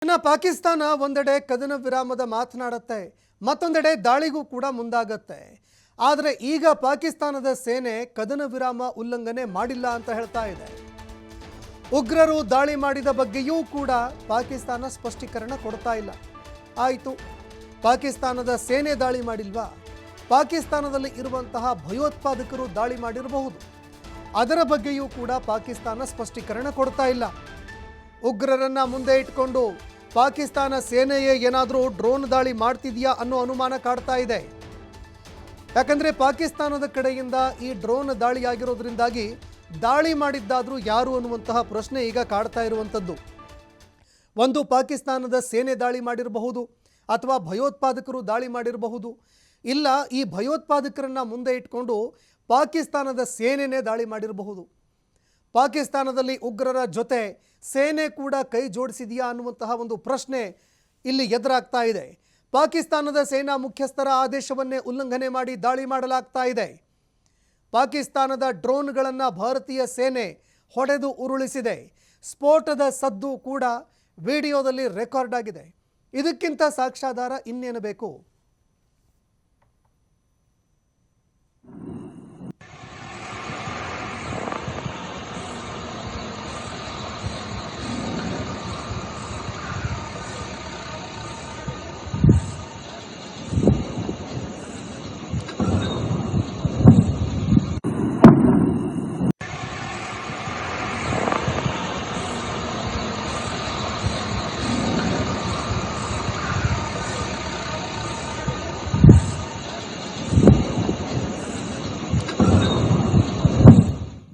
ಇನ್ನು ಪಾಕಿಸ್ತಾನ ಒಂದೆಡೆ ಕದನ ವಿರಾಮದ ಮಾತನಾಡುತ್ತೆ, ಮತ್ತೊಂದೆಡೆ ದಾಳಿಗೂ ಕೂಡ ಮುಂದಾಗುತ್ತೆ. ಆದರೆ ಈಗ ಪಾಕಿಸ್ತಾನದ ಸೇನೆ ಕದನ ವಿರಾಮ ಉಲ್ಲಂಘನೆ ಮಾಡಿಲ್ಲ ಅಂತ ಹೇಳ್ತಾ ಇದೆ. ಉಗ್ರರು ದಾಳಿ ಮಾಡಿದ ಬಗ್ಗೆಯೂ ಕೂಡ ಪಾಕಿಸ್ತಾನ ಸ್ಪಷ್ಟೀಕರಣ ಕೊಡ್ತಾ ಇಲ್ಲ. ಆಯಿತು, ಪಾಕಿಸ್ತಾನದ ಸೇನೆ ದಾಳಿ ಮಾಡಿಲ್ವಾ? ಪಾಕಿಸ್ತಾನದಲ್ಲಿ ಇರುವಂತಹ ಭಯೋತ್ಪಾದಕರು ದಾಳಿ ಮಾಡಿರಬಹುದು, ಅದರ ಬಗ್ಗೆಯೂ ಕೂಡ ಪಾಕಿಸ್ತಾನ ಸ್ಪಷ್ಟೀಕರಣ ಕೊಡ್ತಾ ಇಲ್ಲ. ಉಗ್ರರನ್ನ ಮುಂದೆ ಇಟ್ಕೊಂಡು ಪಾಕಿಸ್ತಾನ ಸೇನೆಯೇ ಏನಾದರೂ ಡ್ರೋನ್ ದಾಳಿ ಮಾಡ್ತಿದೆಯಾ ಅನ್ನೋ ಅನುಮಾನ ಕಾಡ್ತಾ ಇದೆ. ಯಾಕಂದರೆ ಪಾಕಿಸ್ತಾನದ ಕಡೆಯಿಂದ ಈ ಡ್ರೋನ್ ದಾಳಿ ಆಗಿರೋದ್ರಿಂದಾಗಿ ದಾಳಿ ಮಾಡಿದ್ದಾದರೂ ಯಾರು ಅನ್ನುವಂತಹ ಪ್ರಶ್ನೆ ಈಗ ಕಾಡ್ತಾ ಇರುವಂಥದ್ದು. ಒಂದು ಪಾಕಿಸ್ತಾನದ ಸೇನೆ ದಾಳಿ ಮಾಡಿರಬಹುದು, ಅಥವಾ ಭಯೋತ್ಪಾದಕರು ದಾಳಿ ಮಾಡಿರಬಹುದು, ಇಲ್ಲ ಈ ಭಯೋತ್ಪಾದಕರನ್ನ ಮುಂದೆ ಇಟ್ಕೊಂಡು ಪಾಕಿಸ್ತಾನದ ಸೇನೆನೇ ದಾಳಿ ಮಾಡಿರಬಹುದು. ಪಾಕಿಸ್ತಾನದಲ್ಲಿ ಉಗ್ರರ ಜೊತೆ ಸೇನೆ ಕೂಡ ಕೈ ಜೋಡಿಸಿದೆಯಾ ಅನ್ನುವಂತಹ ಒಂದು ಪ್ರಶ್ನೆ ಇಲ್ಲಿ ಎದುರಾಗ್ತಾ ಇದೆ. ಪಾಕಿಸ್ತಾನದ ಸೇನಾ ಮುಖ್ಯಸ್ಥರ ಆದೇಶವನ್ನೇ ಉಲ್ಲಂಘನೆ ಮಾಡಿ ದಾಳಿ ಮಾಡಲಾಗ್ತಾ ಇದೆ. ಪಾಕಿಸ್ತಾನದ ಡ್ರೋನ್ಗಳನ್ನು ಭಾರತೀಯ ಸೇನೆ ಹೊಡೆದು ಉರುಳಿಸಿದೆ. ಸ್ಫೋಟದ ಸದ್ದು ಕೂಡ ವಿಡಿಯೋದಲ್ಲಿ ರೆಕಾರ್ಡ್ ಆಗಿದೆ. ಇದಕ್ಕಿಂತ ಸಾಕ್ಷ್ಯಾಧಾರ ಇನ್ನೇನು ಬೇಕು?